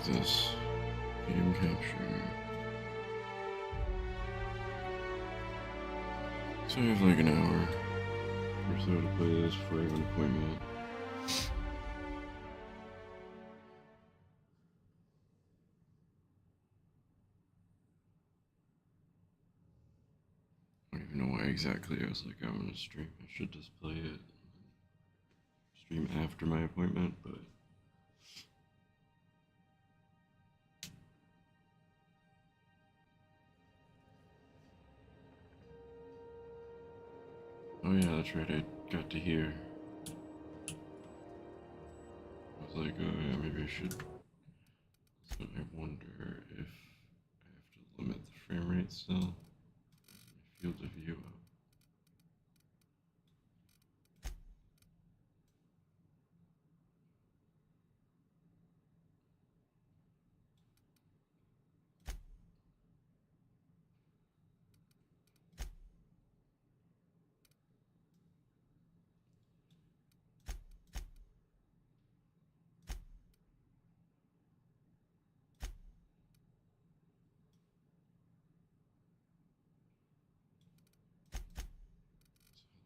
this. Game capture. So I have like an hour or so to play this before I have an appointment. I don't even know why exactly I was like, I'm gonna stream. I should just play it. Stream after my appointment, but. Oh yeah, that's right, I got to hear. I was like, oh yeah, maybe I should. So I wonder if I have to limit the frame rate still. Field of view up.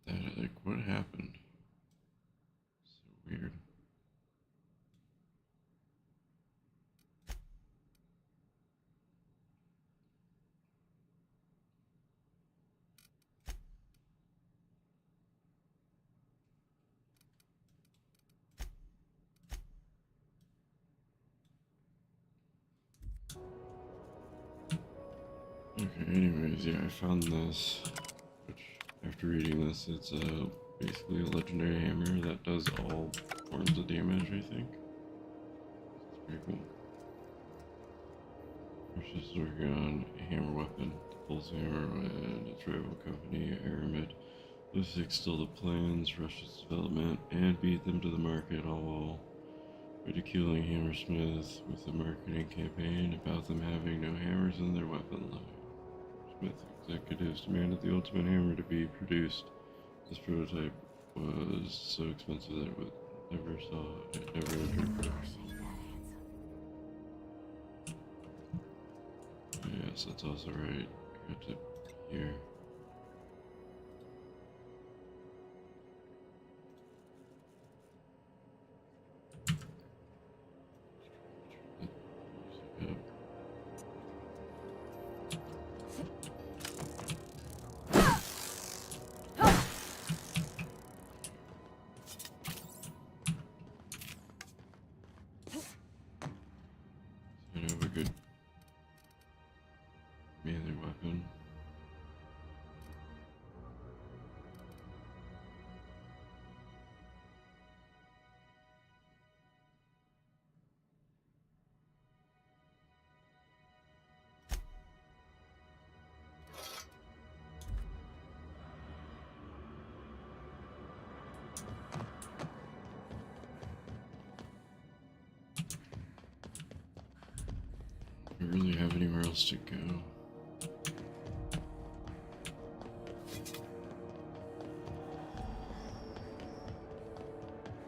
That, like, what happened? So weird. Okay, anyways, yeah, I found this, which, after reading this, it's basically a legendary hammer that does all forms of damage, I think. It's pretty cool. Russia's working on a hammer weapon, the Pulse Hammer, and its rival company, Aramid. Lusig stole the plans, Russia's development, and beat them to the market, all while ridiculing Hammersmith with a marketing campaign about them having no hammers in their weapon line. Smith executives demanded the ultimate hammer to be produced. This prototype was so expensive that it never entered production. Yes, that's also right. I got to hear. I have a good melee weapon. I don't really have anywhere else to go.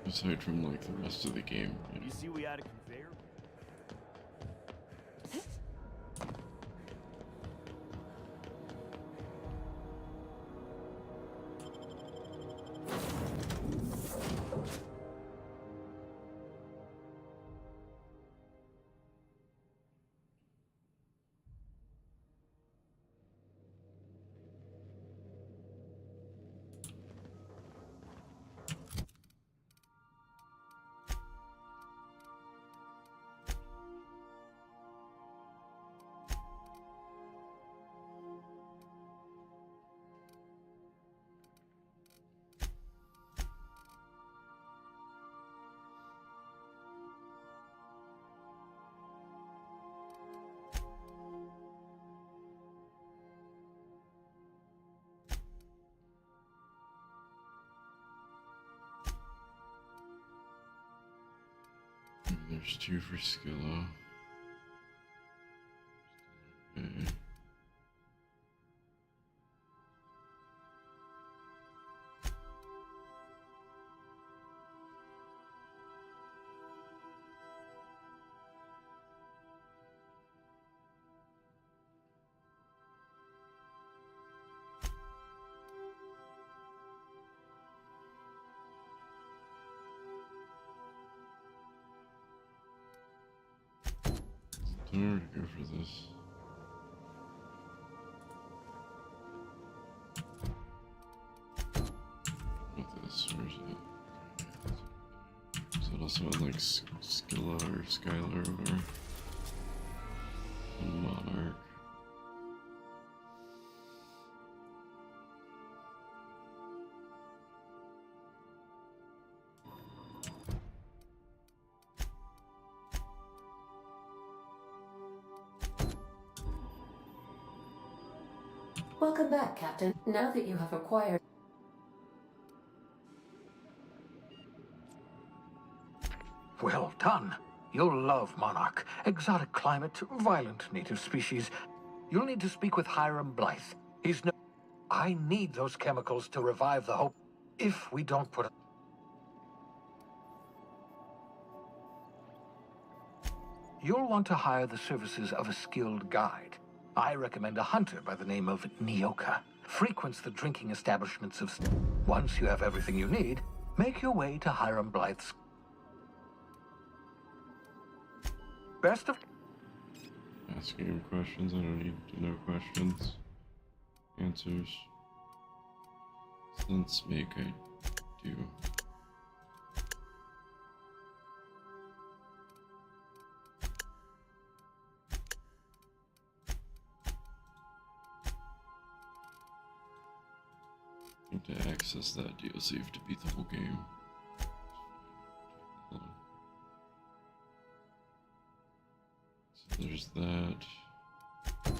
Aside from like the rest of the game. You see we had a conveyor? There's two for Skillo. Okay. Where to go for this? With this, where's it? Is it also on like Skilla or Skylar or whatever? Monarch. Welcome back, Captain. Now that you have acquired... Well done. You'll love Monarch. Exotic climate, violent native species. You'll need to speak with Hiram Blythe. He's no... I need those chemicals to revive the hope. If we don't put... You'll want to hire the services of a skilled guide. I recommend a hunter by the name of Nyoka. Frequents the drinking establishments of... Once you have everything you need, make your way to Hiram Blythe's... Best of... Asking him questions, I don't need to know questions. Answers. Sense make I do. To access that DLC, you have to beat the whole game. Hold on. So there's that. I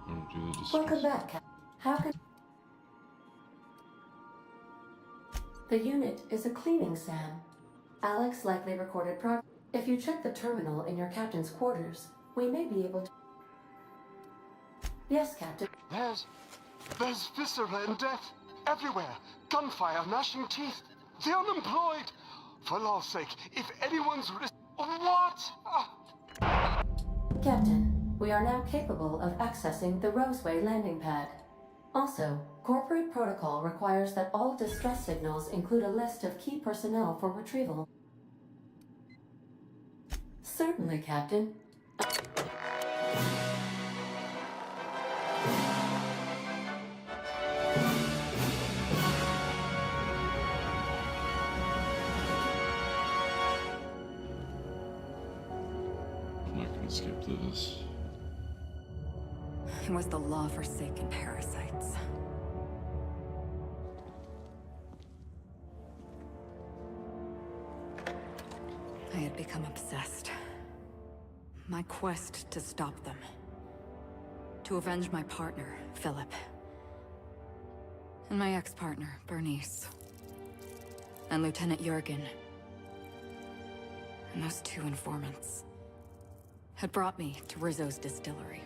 want to do the distress. Welcome back, Captain. How can... The unit is a cleaning SAM. Alex likely recorded progress. If you check the terminal in your captain's quarters, we may be able to... Yes, Captain. There's viscera and death. Everywhere. Gunfire, gnashing teeth. The unemployed. For law's sake, if anyone's... What? Captain, we are now capable of accessing the Roseway landing pad. Also, corporate protocol requires that all distress signals include a list of key personnel for retrieval. Certainly, Captain. Skip this. It was the law-forsaken parasites. I had become obsessed. My quest to stop them. To avenge my partner, Philip. And my ex-partner, Bernice. And Lieutenant Jurgen. And those two informants had brought me to Rizzo's distillery.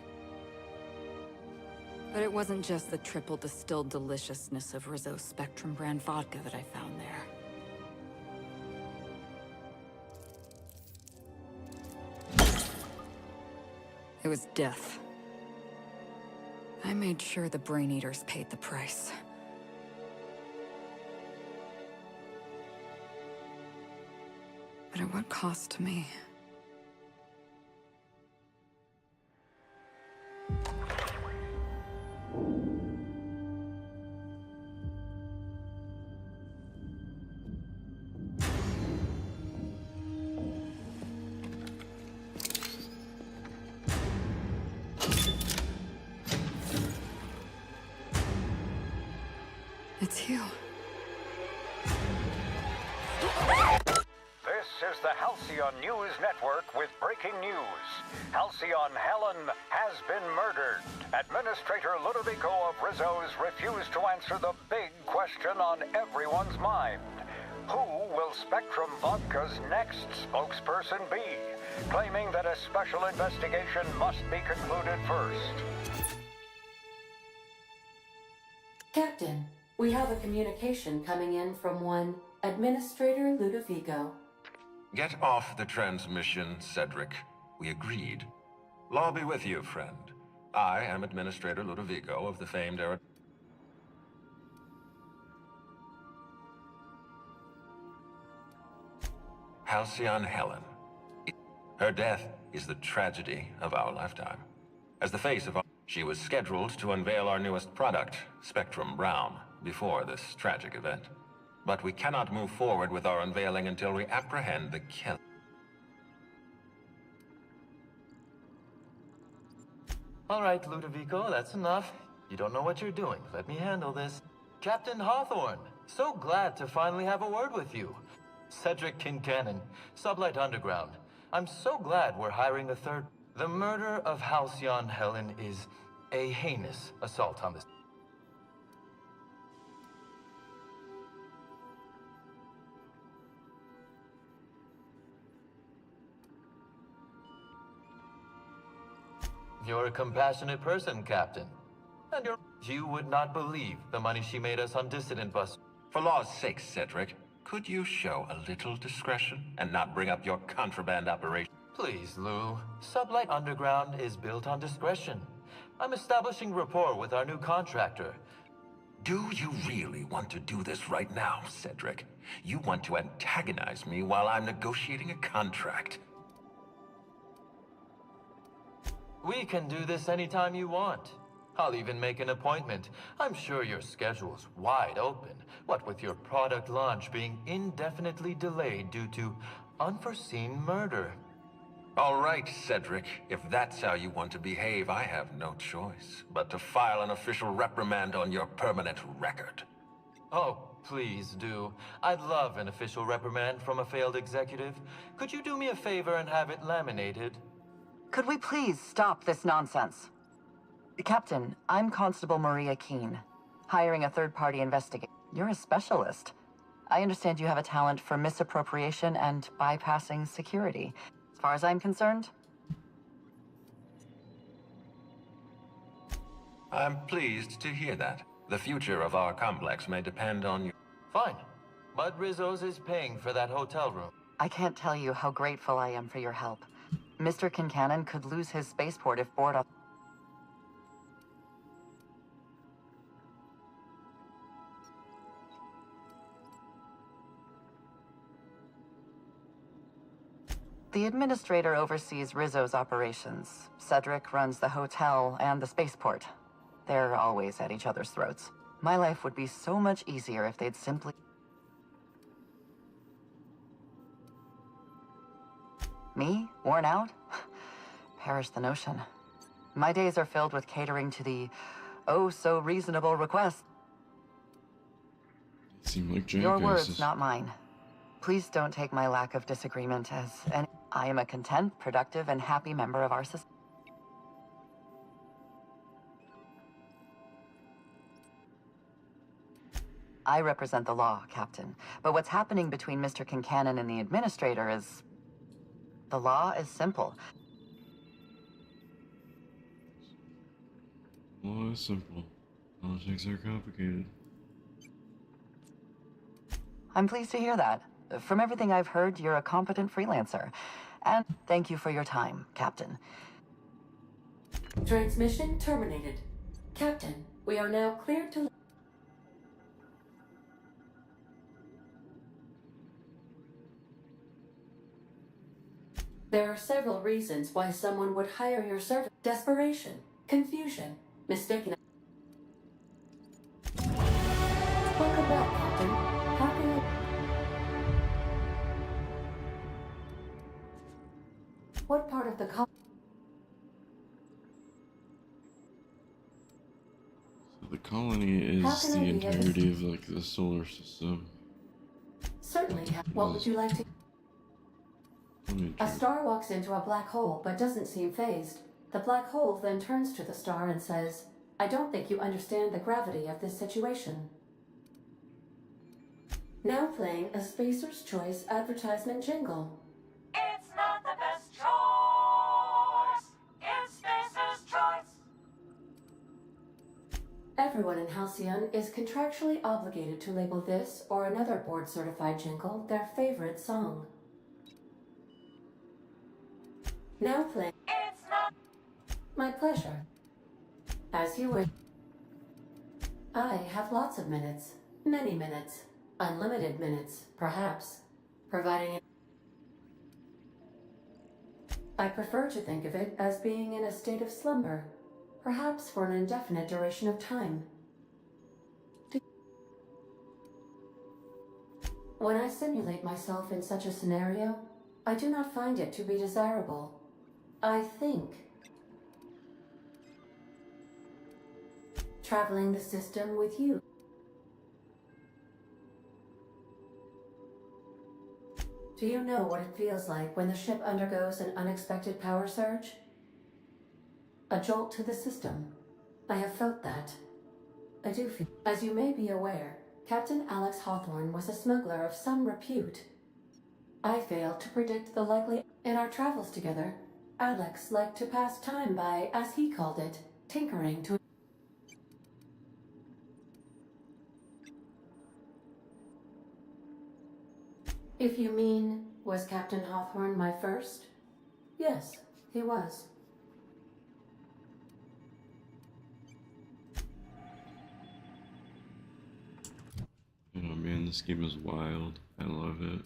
But it wasn't just the triple distilled deliciousness of Rizzo's Spectrum brand vodka that I found there. It was death. I made sure the Brain Eaters paid the price. But at what cost to me? It's you. This is the Halcyon News Network with breaking news. Halcyon Helen has been murdered. Administrator Ludovico of Rizzo's refused to answer the big question on everyone's mind. Who will Spectrum Vodka's next spokesperson be? Claiming that a special investigation must be concluded first. Captain, we have a communication coming in from one Administrator Ludovico. Get off the transmission, Cedric. We agreed. Law be with you, friend. I am Administrator Ludovico of the famed Halcyon Helen. Her death is the tragedy of our lifetime. As the face of our... She was scheduled to unveil our newest product, Spectrum Brown, before this tragic event. But we cannot move forward with our unveiling until we apprehend the killer. All right, Ludovico, that's enough. You don't know what you're doing. Let me handle this. Captain Hawthorne, so glad to finally have a word with you. Cedric Kincannon, Sublight Underground. I'm so glad we're hiring a third. The murder of Halcyon Helen is a heinous assault on this. You're a compassionate person, Captain. And you would not believe the money she made us on Dissident Bus. For law's sake, Cedric, could you show a little discretion and not bring up your contraband operation? Please, Lou. Sublight Underground is built on discretion. I'm establishing rapport with our new contractor. Do you really want to do this right now, Cedric? You want to antagonize me while I'm negotiating a contract? We can do this anytime you want. I'll even make an appointment. I'm sure your schedule's wide open. What with your product launch being indefinitely delayed due to unforeseen murder. All right, Cedric. If that's how you want to behave, I have no choice but to file an official reprimand on your permanent record. Oh, please do. I'd love an official reprimand from a failed executive. Could you do me a favor and have it laminated? Could we please stop this nonsense? Captain, I'm Constable Maria Keene, hiring a third-party investigator. You're a specialist. I understand you have a talent for misappropriation and bypassing security. As far as I'm concerned, I'm pleased to hear that. The future of our complex may depend on you. Fine. But Rizzo's is paying for that hotel room. I can't tell you how grateful I am for your help. Mr. Kincannon could lose his spaceport if bored up. The administrator oversees Rizzo's operations. Cedric runs the hotel and the spaceport. They're always at each other's throats. My life would be so much easier if they'd simply... Me? Worn out? Perish the notion. My days are filled with catering to the oh-so-reasonable requests. They seem like Your jackasses. words, not mine. Please don't take my lack of disagreement as any... I am a content, productive, and happy member of our society. I represent the law, Captain. But what's happening between Mr. Kincannon and the Administrator is... The law is simple. Law is simple. Politics are complicated. I'm pleased to hear that. From everything I've heard, you're a competent freelancer. And thank you for your time, Captain. Transmission terminated. Captain, we are now cleared to... There are several reasons why someone would hire your service. Desperation, confusion, mistaken... Welcome back, Captain. How can I... What part of the So the colony How is can the I be entirety of like the solar system. Certainly, what would you like to... Let me A check. star walks into a black hole but doesn't seem phased. The black hole then turns to the star and says, I don't think you understand the gravity of this situation. Now playing a Spacer's Choice advertisement jingle. It's not the best choice. It's Spacer's Choice. Everyone in Halcyon is contractually obligated to label this or another board-certified jingle their favorite song. Now playing... It's not... My pleasure. As you wish. I have lots of minutes. Many minutes. Unlimited minutes, perhaps. Providing... I prefer to think of it as being in a state of slumber, perhaps for an indefinite duration of time. When I simulate myself in such a scenario, I do not find it to be desirable. I think traveling the system with you. Do you know what it feels like when the ship undergoes an unexpected power surge? A jolt to the system. I have felt that. I do feel. As you may be aware, Captain Alex Hawthorne was a smuggler of some repute. I failed to predict the likely. In our travels together, Alex liked to pass time by, as he called it, tinkering to. If you mean, was Captain Hawthorne my first? Yes, he was. Oh man, this game is wild. I love it.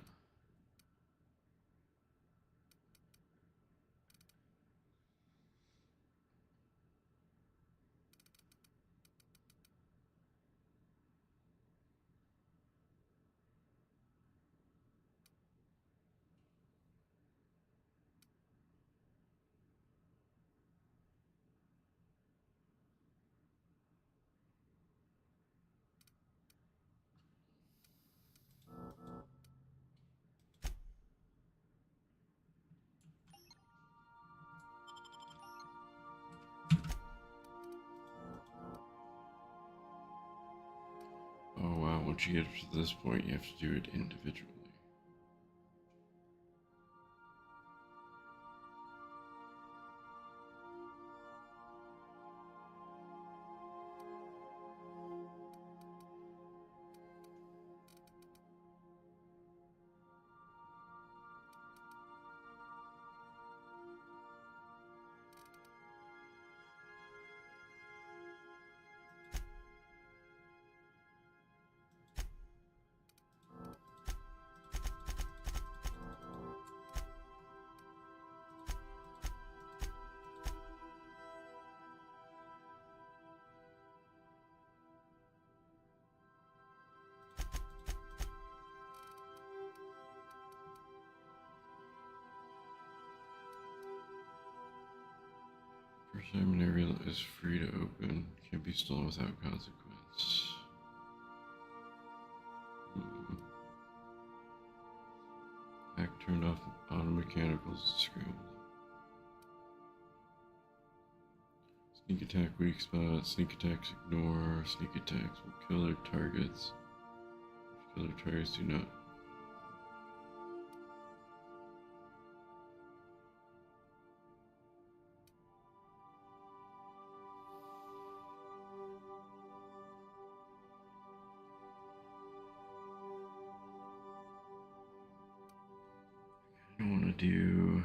Oh wow, once you get to this point, you have to do it individually. First time an area is free to open, can't be stolen without consequence. Hack turned off auto mechanicals scrambled. Sneak attack weak spot, sneak attacks ignore, sneak attacks will kill their targets. Kill their targets do not. I don't want to do.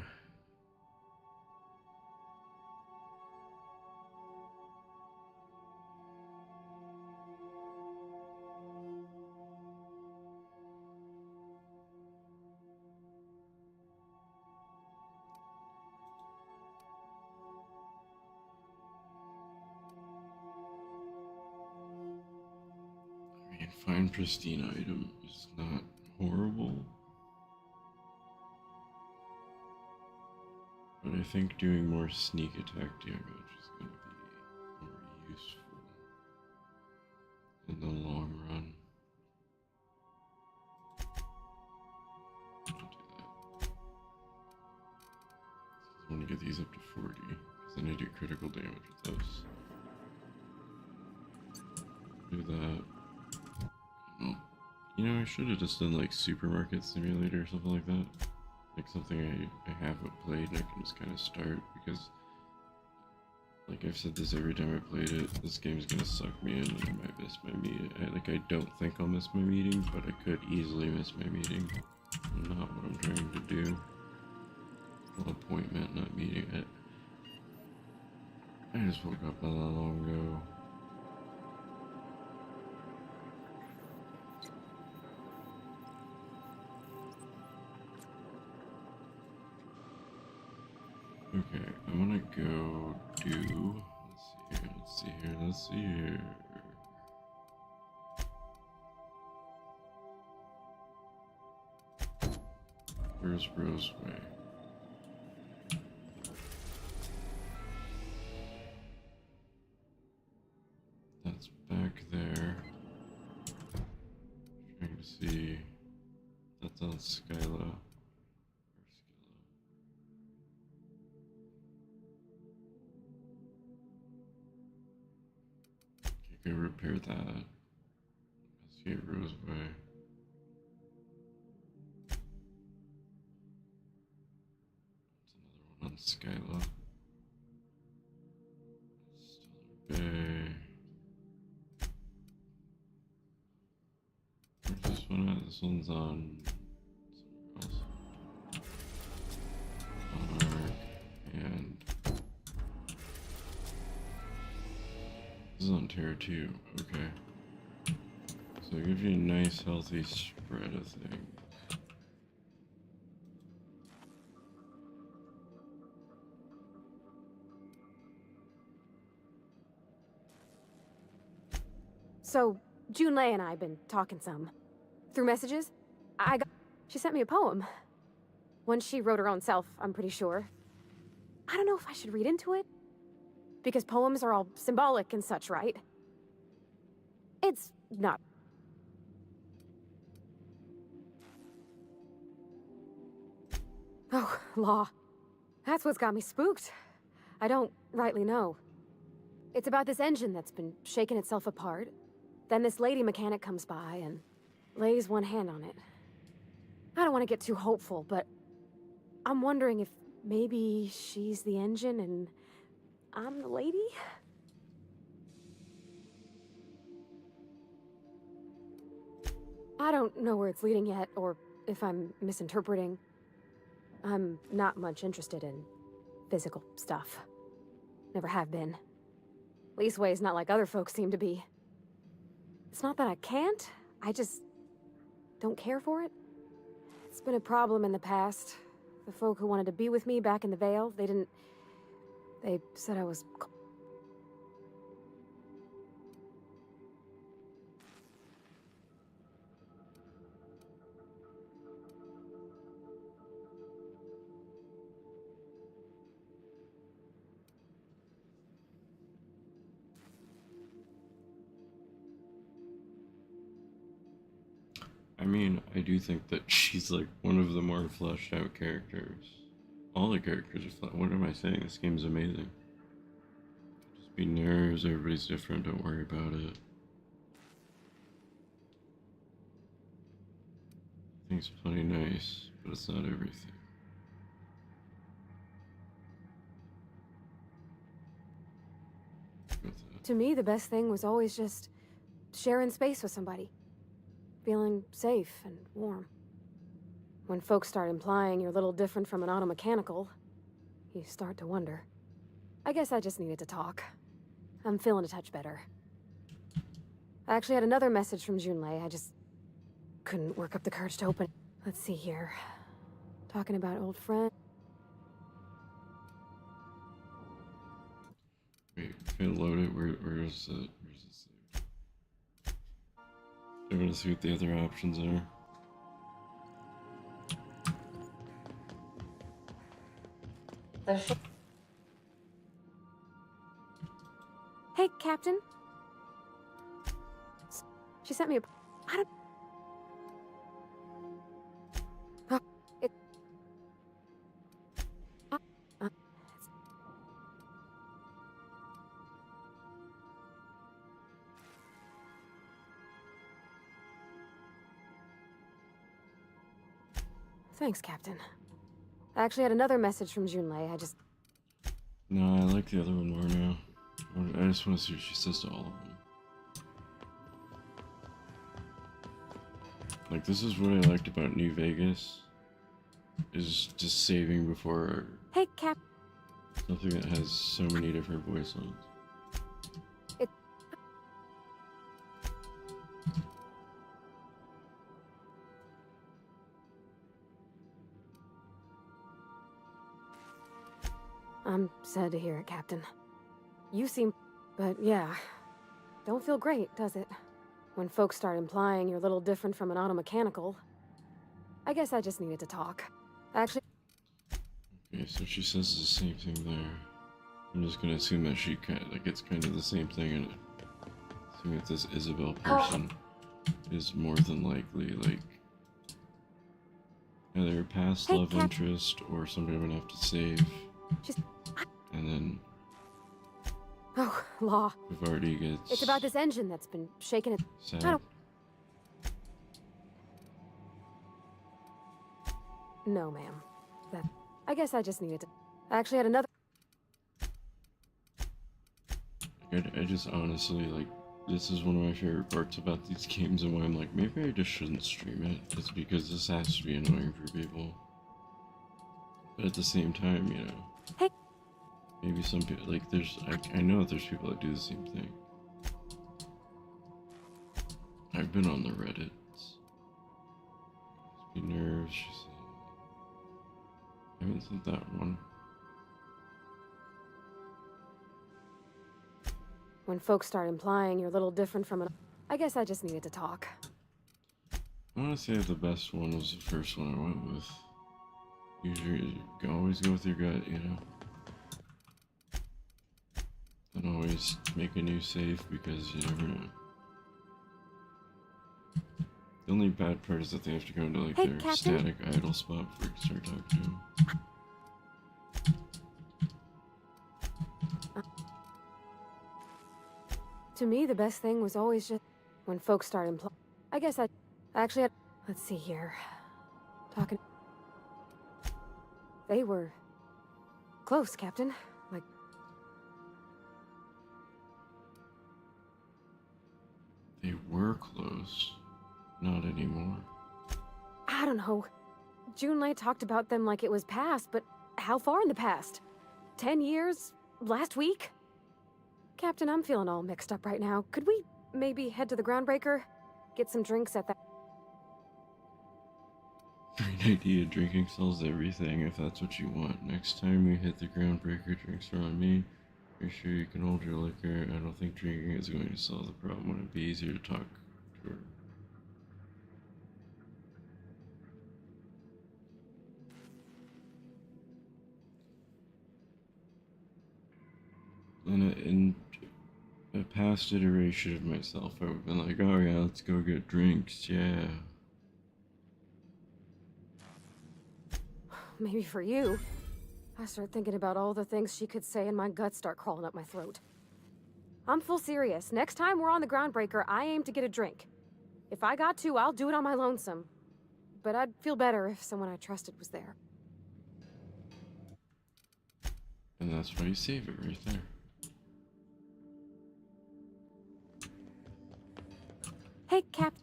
I mean, find pristine item is not horrible. But I think doing more sneak attack damage is going to be more useful in the long run. I'll do that. I want to get these up to 40, because then I do critical damage with those. Do that. Oh, you know, I should have just done like Supermarket Simulator or something like that. Like something I haven't played and I can just kind of start, because like I've said this every time I played it, this game's gonna suck me in and I might miss my meeting. I don't think I'll miss my meeting, but I could easily miss my meeting. Not what I'm trying to do. Well, appointment, not meeting it. I just woke up not that long ago. Okay, I'm gonna go do. Let's see here. Let's see here. Where's Roseway? That's back there. Trying to see. That's on Skyla. Okay, go repair that. Let's see Roseway. That's another one on Skyla. Stellar Bay. Where's this one at? This one's on somewhere else. Monarch and this is on Terra 2. Okay. So it gives you a nice healthy spread of things. So, Junlei and I have been talking some. Through messages, she sent me a poem. One she wrote her own self, I'm pretty sure. I don't know if I should read into it. Because poems are all symbolic and such, right? It's not. Oh, law. That's what's got me spooked. I don't rightly know. It's about this engine that's been shaking itself apart. Then this lady mechanic comes by and lays one hand on it. I don't want to get too hopeful, but I'm wondering if maybe she's the engine and I'm the lady? I don't know where it's leading yet, or if I'm misinterpreting. I'm not much interested in physical stuff. Never have been. Leastway's not like other folks seem to be. It's not that I can't, I just don't care for it. It's been a problem in the past. The folk who wanted to be with me back in the Vale, they said I was... I mean, I do think that she's like one of the more fleshed out characters. All the characters are what am I saying? This game's amazing. Just be nerves, everybody's different, don't worry about it. I think it's plenty nice, but it's not everything. To me, the best thing was always just sharing space with somebody. Feeling safe and warm. When folks start implying you're a little different from an automechanical, you start to wonder. I guess I just needed to talk. I'm feeling a touch better. I actually had another message from Junlei. I just couldn't work up the courage to open it. Let's see here. Talking about old friend. Wait, can I load it? Where's it saved? I'm gonna see what the other options are. Hey, Captain. She sent me a... I don't... Oh, it... Thanks, Captain. I actually had another message from Junlei. I just... No, I like the other one more now. I just want to see what she says to all of them. Like, this is what I liked about New Vegas. Is just saving before... Hey, Cap... Something that has so many different voice lines. It... I'm sad to hear it, Captain. You seem... But yeah, don't feel great, does it? When folks start implying you're a little different from an automechanical. I guess I just needed to talk. Actually... Okay, so she says the same thing there. I'm just gonna assume that she kind of, like, it's kind of the same thing, and assume that this Isabel person is more than likely, like, either a past love interest or somebody I'm gonna have to save. And then... Oh, Law. We've already gets... It's about this engine that's been shaking it. sad. I don't... No, ma'am. That... I guess I just needed to... I actually had another... I just honestly, like, this is one of my favorite parts about these games, and why I'm like, maybe I just shouldn't stream it. It's because this has to be annoying for people. But at the same time, you know... Hey. Maybe some people, like, I know that there's people that do the same thing. I've been on the Reddits. Be nerves, she said. I haven't said that one. When folks start implying you're a little different from an... I guess I just needed to talk. I want to say the best one was the first one I went with. Usually, you always go with your gut, you know? Don't always make a new save because you never know. The only bad part is that they have to go into, like, Hey, their Captain. static idle spot before you can start talking to them. To me, the best thing was always just... When folks start implying... I guess I actually had... Let's see here. Talking... They were... close, Captain. Like... They were close. Not anymore. I don't know. Junlei talked about them like it was past, but how far in the past? 10 years? Last week? Captain, I'm feeling all mixed up right now. Could we maybe head to the Groundbreaker? Get some drinks at that... Great idea. Drinking solves everything if that's what you want. Next time we hit the Groundbreaker, drinks are on me. Make sure you can hold your liquor. I don't think drinking is going to solve the problem. Would it be easier to talk to her? In a past iteration of myself, I would have been like, oh yeah, let's go get drinks, yeah. Maybe for you. I start thinking about all the things she could say and my guts start crawling up my throat. I'm full serious. Next time we're on the Groundbreaker, I aim to get a drink. If I got to, I'll do it on my lonesome. But I'd feel better if someone I trusted was there. And that's why you save it right there. Hey, Cap.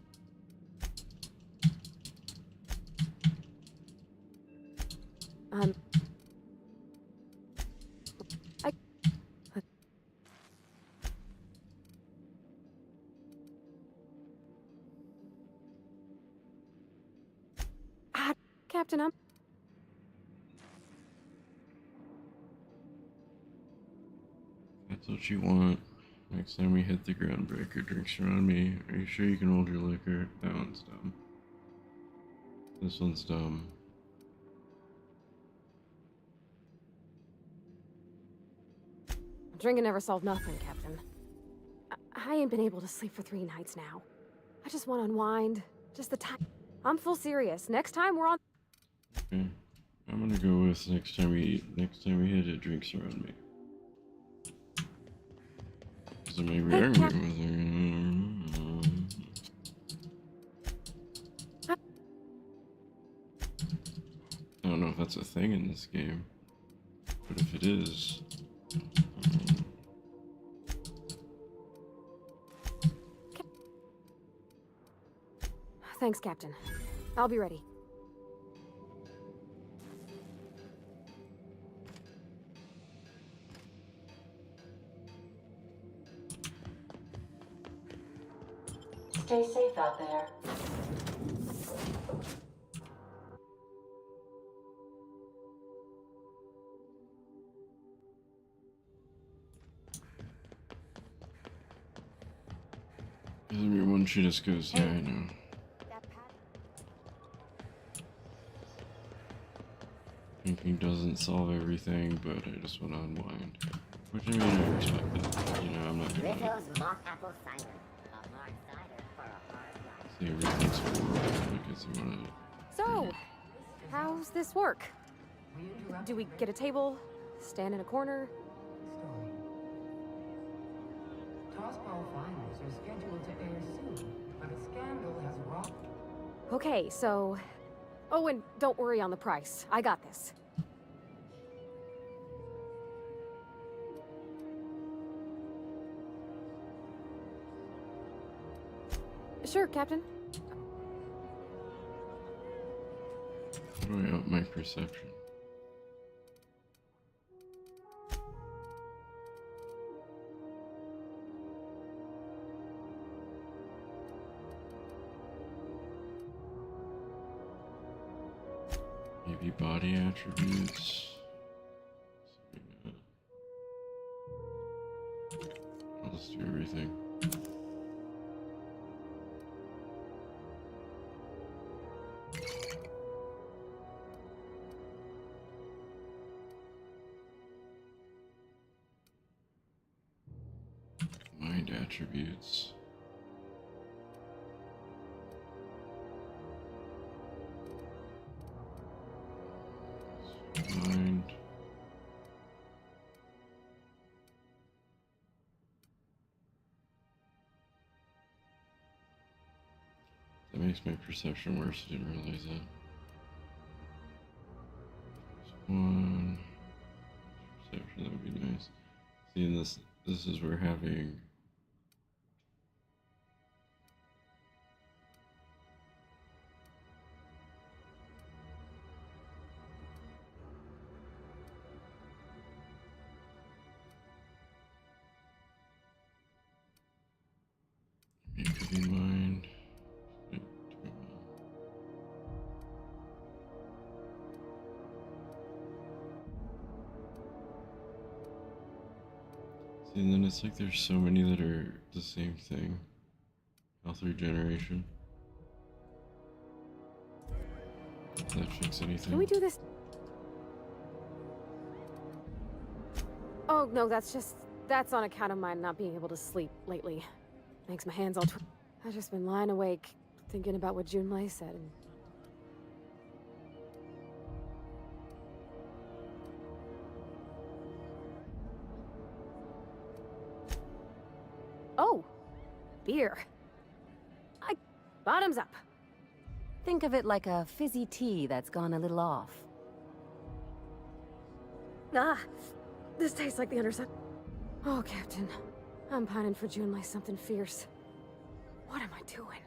Captain, I'm... That's what you want. Next time we hit the Groundbreaker, drinks are on me. Are you sure you can hold your liquor? That one's dumb. This one's dumb. Drinking never solved nothing, Captain. I ain't been able to sleep for 3 nights now. I just want to unwind. Just the time. I'm full serious. Next time we're on... Okay. I'm gonna go with next time we hit it, drinks are on me. So maybe I'm going with her. I don't know if that's a thing in this game, but if it is, Thanks, Captain. I'll be ready. Stay safe out there. Everyone she just goes, yeah, I know. Thinking doesn't solve everything, but I just want to unwind. Which, I mean, I respect that. You know, I'm not gonna Rizzo's mock apple cider. A hard cider for a hard life. say everything's horrible because you want to. So, how's this work? Do we get a table? Stand in a corner? Tossball finals are scheduled to air soon, but a scandal has rocked. Okay, so... Oh, and don't worry on the price. I got this. Sure, Captain. How do I up my perception? Maybe body attributes. I'll just do everything. Mind attributes. Mind. That makes my perception worse. I didn't realize that. One. Perception, that would be nice. Seeing this is where having it could be mind. See, and then it's like there's so many that are the same thing. Health regeneration. Does that fix anything? Can we do this? Oh, no, that's on account of my not being able to sleep lately. Makes my hands all I've just been lying awake, thinking about what Junlei said and... Oh! Beer. Bottoms up. Think of it like a fizzy tea that's gone a little off. Ah! This tastes like the underside. Oh, Captain. I'm pining for Junlei something fierce. What am I doing?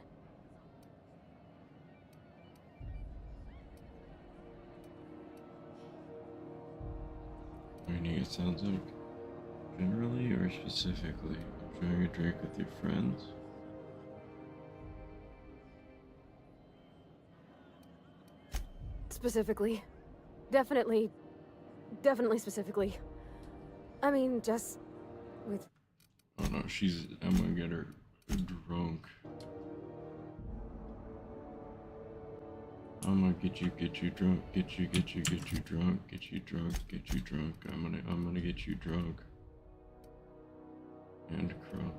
Meaning it sounds like generally or specifically enjoying a drink with your friends. Specifically. Definitely specifically. I mean, just with... Oh no, I'm gonna get her drunk. I'm gonna get you drunk, get you drunk, get you drunk. I'm gonna get you drunk. And crunk.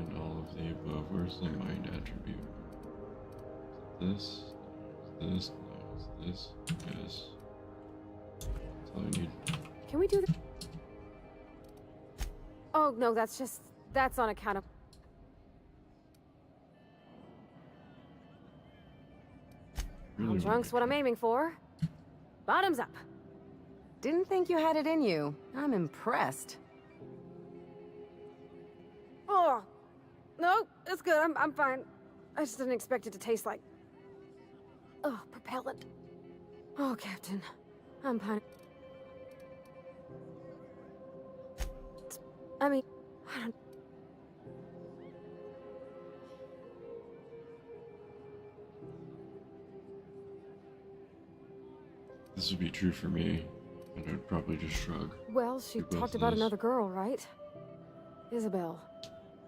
And all of the above. Where's the mind attribute? Is it this? No, it's this. Yes. That's all I need. Can we do the... Oh, no, that's on account of... Really drunk's what I'm aiming for. Bottoms up. Didn't think you had it in you. I'm impressed. Oh! No, it's good. I'm fine. I just didn't expect it to taste like... Oh, propellant. Oh, Captain. I'm pining... I mean, I don't... This would be true for me, and I'd probably just shrug. Well, she Do both talked of about those. another girl, right? Isabel.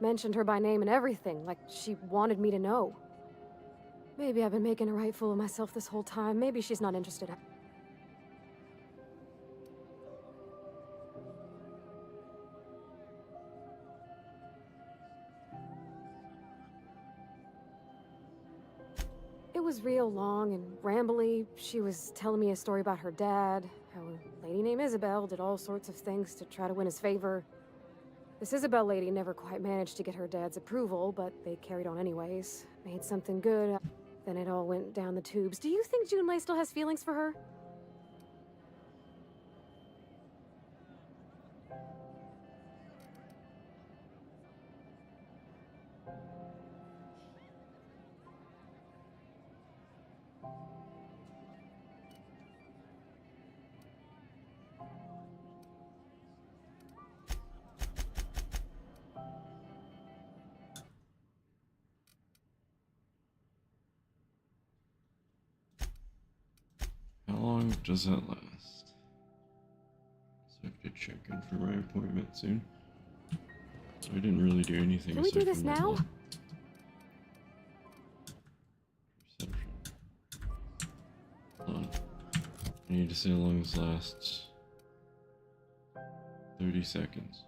Mentioned her by name and everything, like she wanted me to know. Maybe I've been making a right fool of myself this whole time. Maybe she's not interested. It was real long and rambly. She was telling me a story about her dad, how a lady named Isabel did all sorts of things to try to win his favor. This Isabel lady never quite managed to get her dad's approval, but they carried on anyways. Made something good, then it all went down the tubes. Do you think Junlei still has feelings for her? How long does that last? So I have to check in for my appointment soon. So I didn't really do anything. Can we do aside this from that now? one. Perception. Hold on. I need to see how long this lasts. 30 seconds.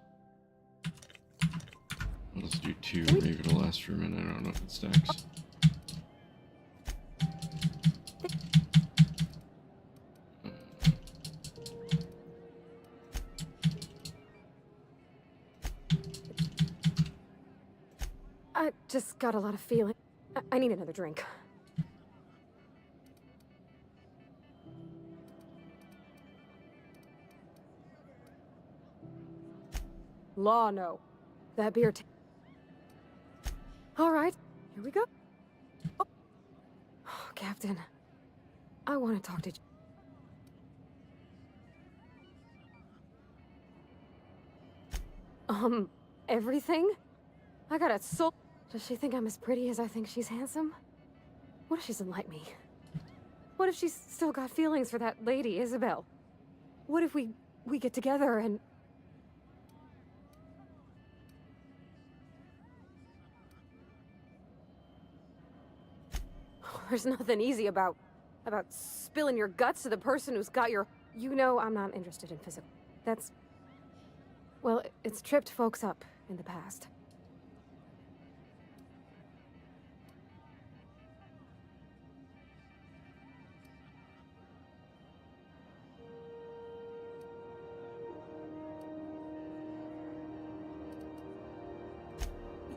I'll just do 2, maybe it'll last for a minute. I don't know if it stacks. I just got a lot of feeling. I need another drink. Law, no. That beer. All right, here we go. Oh. Captain, I want to talk to you. Everything? I got a soul. Does she think I'm as pretty as I think she's handsome? What if she doesn't like me? What if she's still got feelings for that lady, Isabel? What if we get together and... There's nothing easy about spilling your guts to the person who's got your... You know I'm not interested in physical... That's... Well, it's tripped folks up in the past.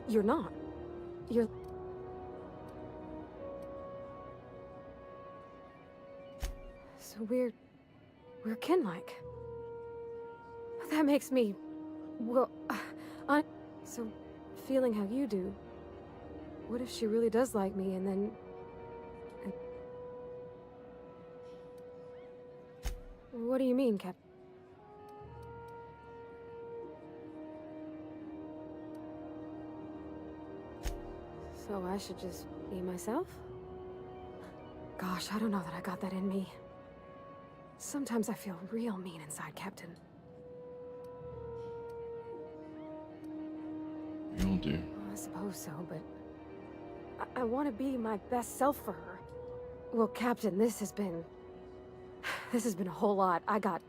You're not. You're... So we're kin-like. That makes me... Well, so feeling how you do. What if she really does like me and then... What do you mean, Cap? So I should just be myself? Gosh, I don't know that I got that in me. Sometimes I feel real mean inside, Captain. We all do. Well, I suppose so, but... I want to be my best self for her. Well, Captain, this has been... This has been a whole lot. I got...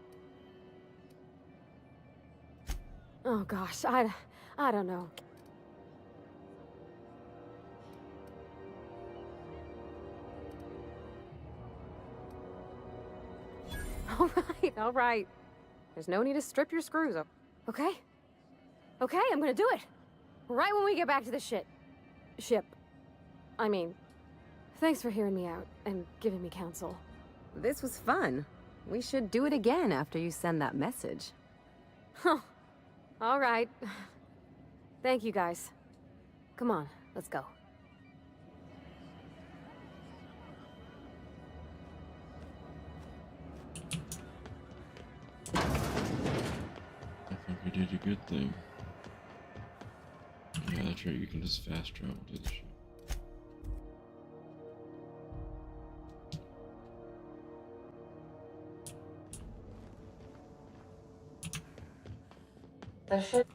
Oh gosh, I don't know. All right. There's no need to strip your screws up. Okay? Okay, I'm gonna do it. Right when we get back to the ship. I mean, thanks for hearing me out and giving me counsel. This was fun. We should do it again after you send that message. Huh. All right. Thank you, guys. Come on, let's go. I think we did a good thing. Yeah, that's right, you can just fast travel to the ship. The ship...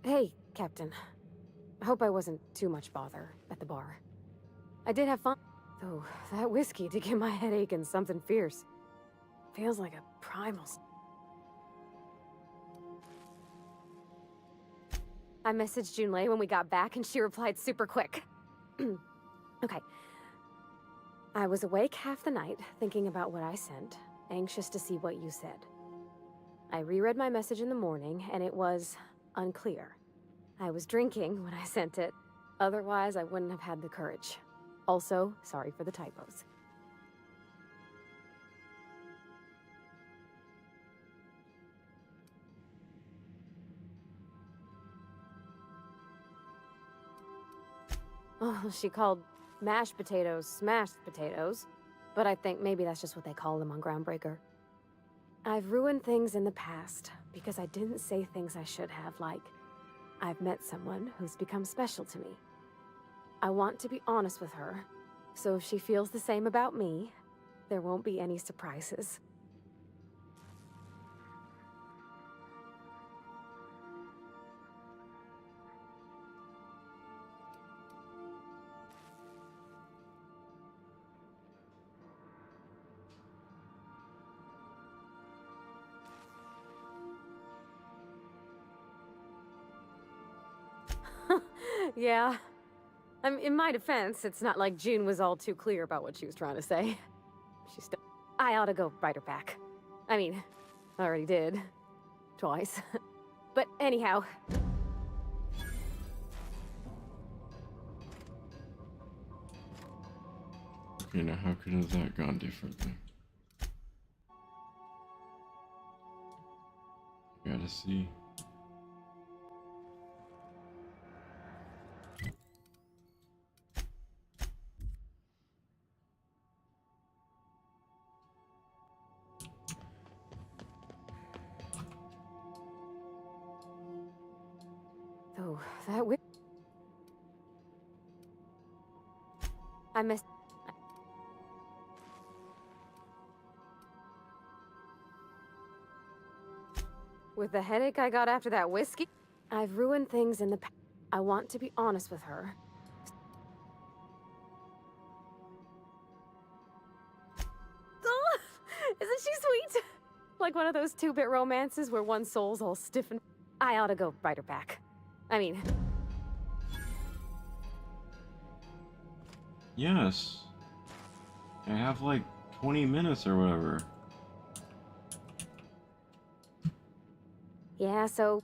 Hey, Captain. I hope I wasn't too much bother at the bar. I did have fun, though that whiskey did give my head aching something fierce. Feels like a primal... I messaged Junlei when we got back and she replied super quick. Okay. I was awake half the night, thinking about what I sent, anxious to see what you said. I reread my message in the morning, and it was unclear. I was drinking when I sent it. Otherwise, I wouldn't have had the courage. Also, sorry for the typos. Oh, she called mashed potatoes smashed potatoes, but I think maybe that's just what they call them on Groundbreaker. I've ruined things in the past because I didn't say things I should have, like, I've met someone who's become special to me. I want to be honest with her, so if she feels the same about me, there won't be any surprises. Yeah. In my defense, it's not like June was all too clear about what she was trying to say. She still... I ought to go write her back. I mean, I already did. Twice. But anyhow... Okay, now how could have that gone differently? Gotta see. Oh, that I missed... With the headache I got after that whiskey? I've ruined things in the past. I want to be honest with her. Oh, isn't she sweet? Like one of those two-bit romances where one soul's all stiff and... I ought to go write her back. I mean... Yes. I have like 20 minutes or whatever. Yeah, so...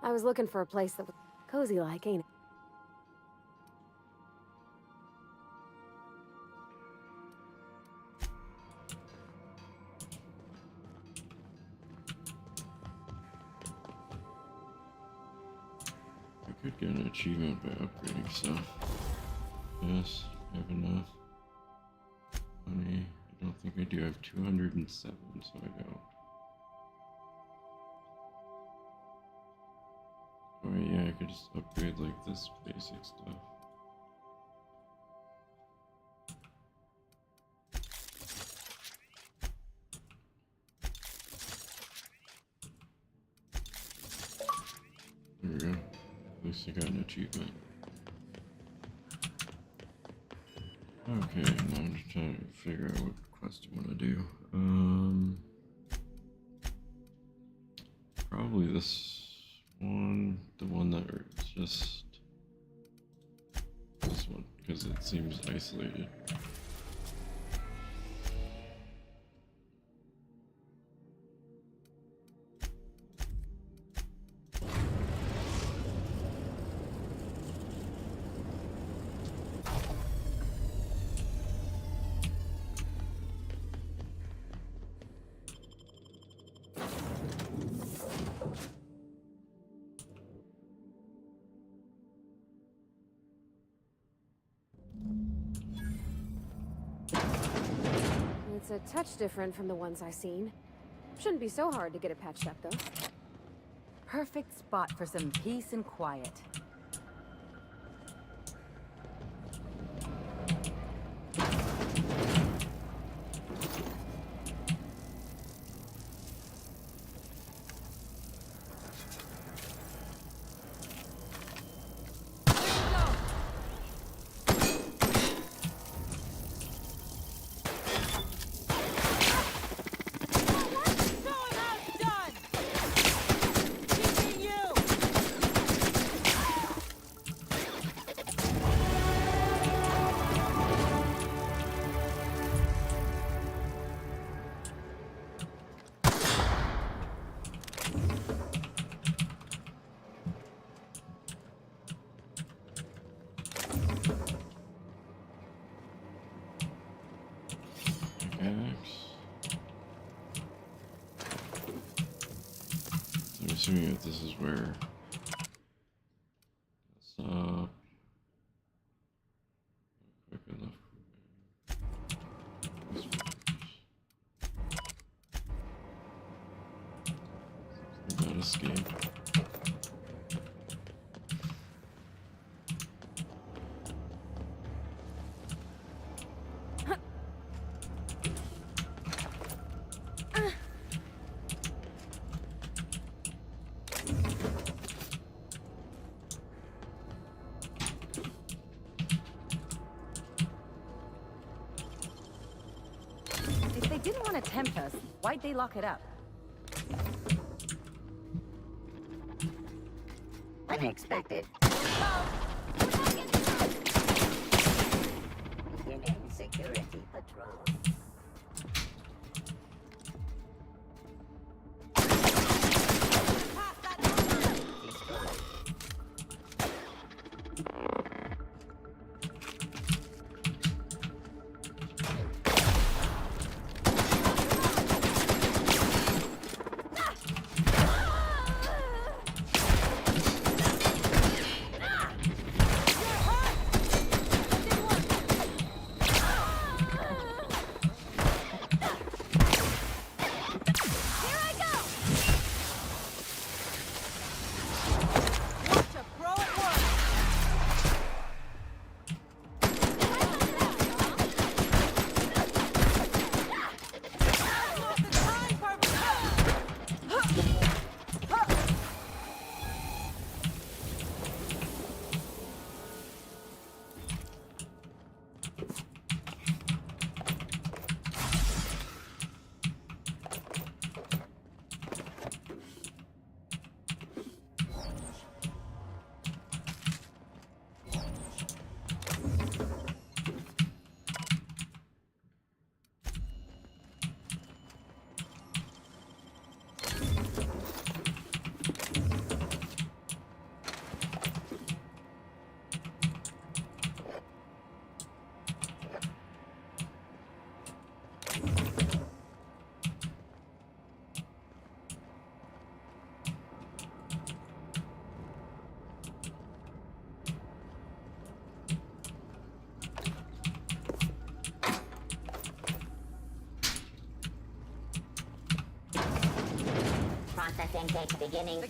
I was looking for a place that was cozy-like, ain't it? I could get an achievement by upgrading stuff. Yes, I have enough money. I don't think I do. I have 207, so I don't. Oh yeah, I could just upgrade like this basic stuff. There we go. At least I got an achievement. Okay, now I'm just trying to figure out what quest I want to do. Probably this one, the one that is just this one, because it seems isolated. It's a touch different from the ones I've seen. Shouldn't be so hard to get it patched up, though. Perfect spot for some peace and quiet. axe. I'm assuming that this is where. Quick enough. Not escape. If they didn't want to tempt us, why'd they lock it up? Unexpected. Beginning security patrol. Processing take beginning.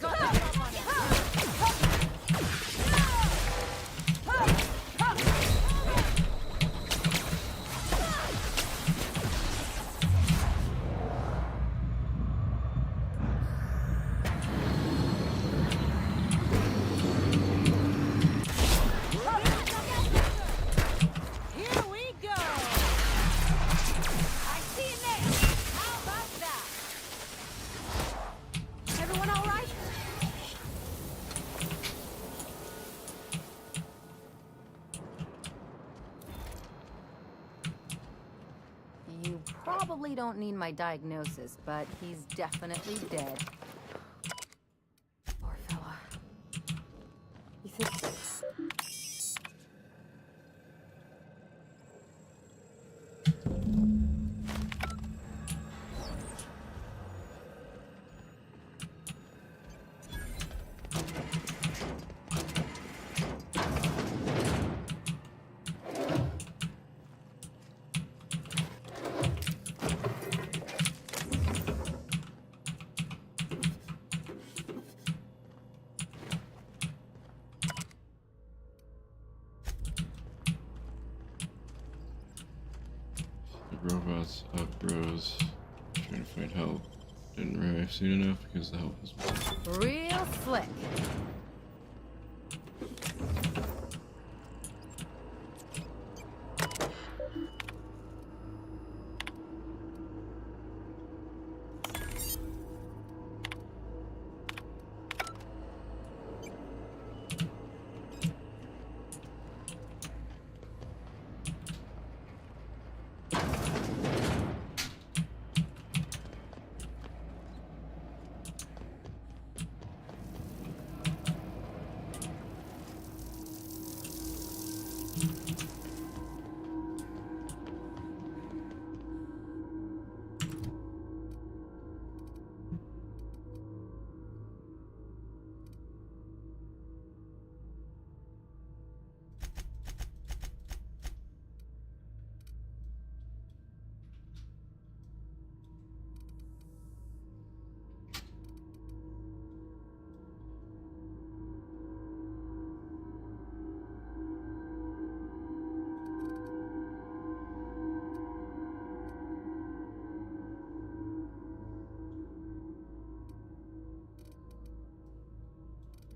Here we go! I see you now! How about that? Everyone all right? You probably don't need my diagnosis, but he's definitely dead. Poor fella. You think... The robots uprose, trying to find help. Didn't arrive soon enough because the help was Real slick.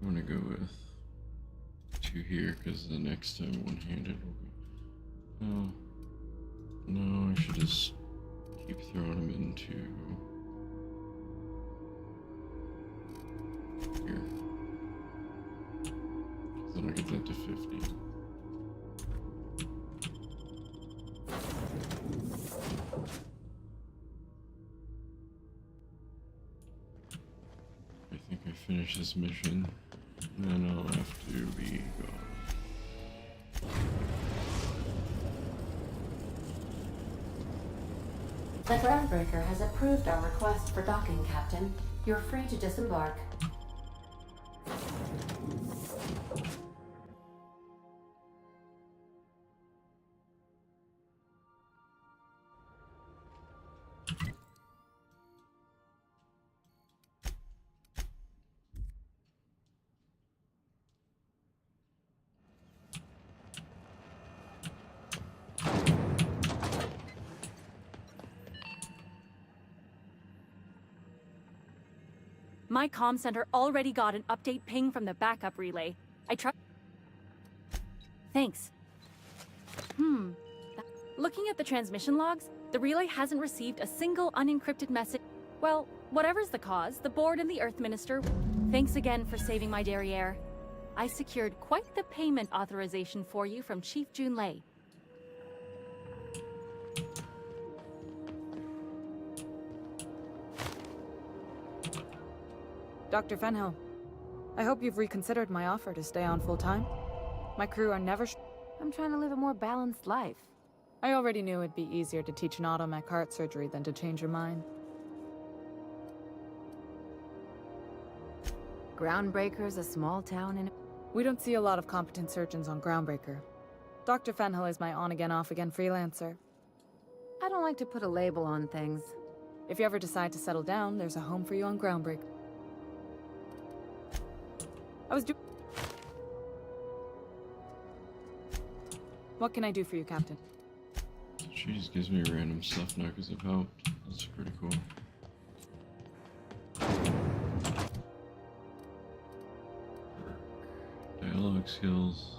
I'm gonna go with 2 here because the next time one-handed will go. Oh, no, I should just keep throwing them into here. Then I get that to 50. I think I finish this mission, and then I'll have to be gone. The Groundbreaker has approved our request for docking, Captain. You're free to disembark. My comm center already got an update ping from the backup relay. Thanks. Looking at the transmission logs, the relay hasn't received a single unencrypted message. Well, whatever's the cause, the board and the Earth Minister, thanks again for saving my derriere. I secured quite the payment authorization for you from Chief Junlei. Dr. Fenhill, I hope you've reconsidered my offer to stay on full-time. My crew are never I'm trying to live a more balanced life. I already knew it'd be easier to teach an automech heart surgery than to change your mind. Groundbreaker's a small town in... We don't see a lot of competent surgeons on Groundbreaker. Dr. Fenhill is my on-again, off-again freelancer. I don't like to put a label on things. If you ever decide to settle down, there's a home for you on Groundbreaker. What can I do for you, Captain? She just gives me random stuff now because I've helped. That's pretty cool. Dialogue skills.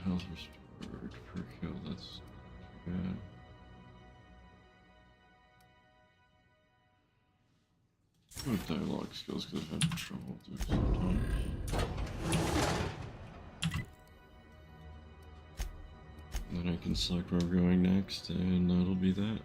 Health restored per kill, that's bad. With dialogue skills because I've had trouble doing sometimes. And then I can select where we're going next, and that'll be that.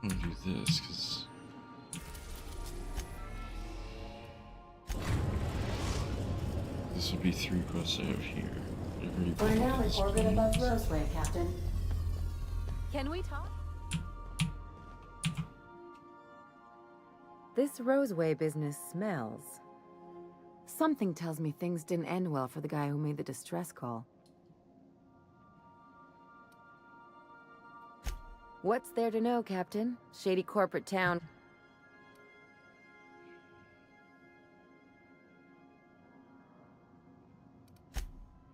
I'm gonna do this because this will be 3 quests I have here. We're now in orbit above Roseway, Captain. Can we talk? This Roseway business smells. Something tells me things didn't end well for the guy who made the distress call. What's there to know, Captain? Shady corporate town.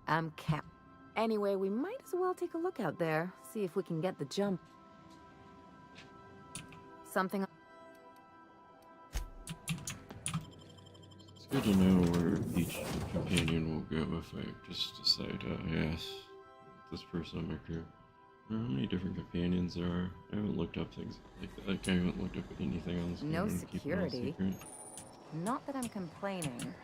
I'm Cap. Anyway, we might as well take a look out there, see if we can get the jump. Something... It's good to know where each companion will go if I just decide, yes, this person on my crew. I don't know how many different companions there are. I haven't looked up things like that. Like, I haven't looked up anything on this. No game. Keep it all security. secret. Not that I'm complaining.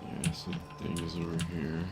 Yeah, so the thing is over here.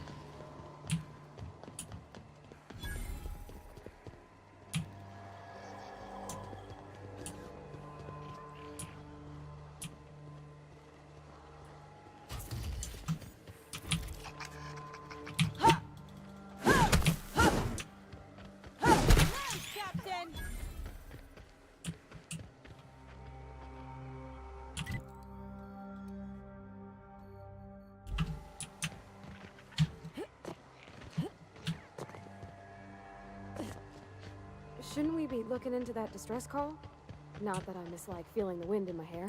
Shouldn't we be looking into that distress call? Not that I mislike feeling the wind in my hair.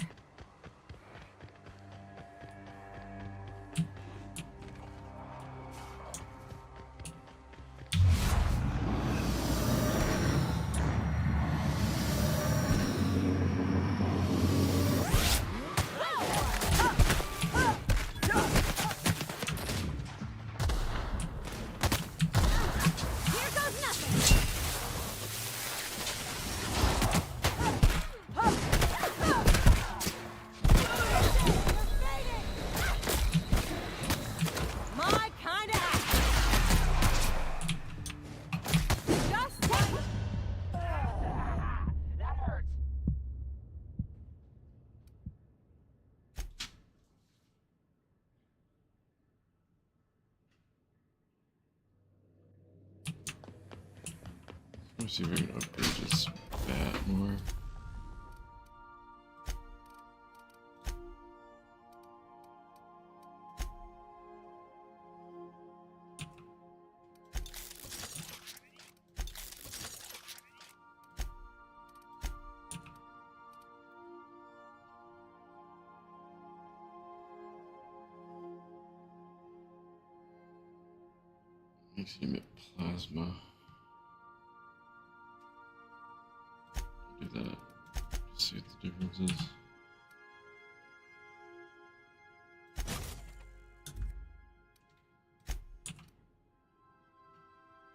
Let's see if I can upgrade this bat more. Makes you emit plasma. Do that. See what the difference is.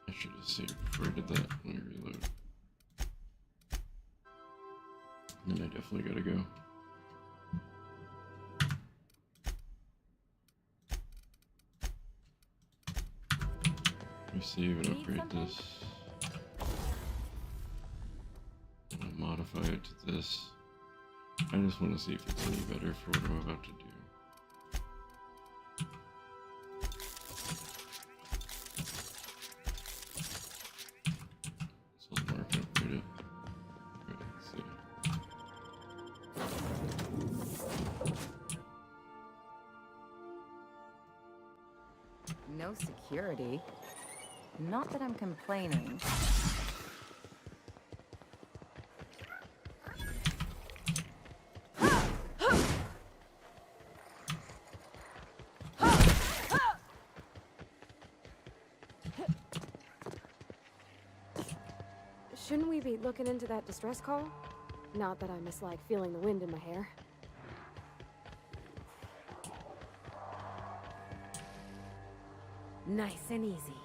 I should have saved before I did that when I reload. And I definitely gotta go. Let me save and upgrade this. Modify it to this. I just want to see if it's any better for what I'm about to do. So let's mark and upgrade it. Okay, let's see. No security. Not that I'm complaining. Shouldn't we be looking into that distress call? Not that I mislike feeling the wind in my hair. Nice and easy.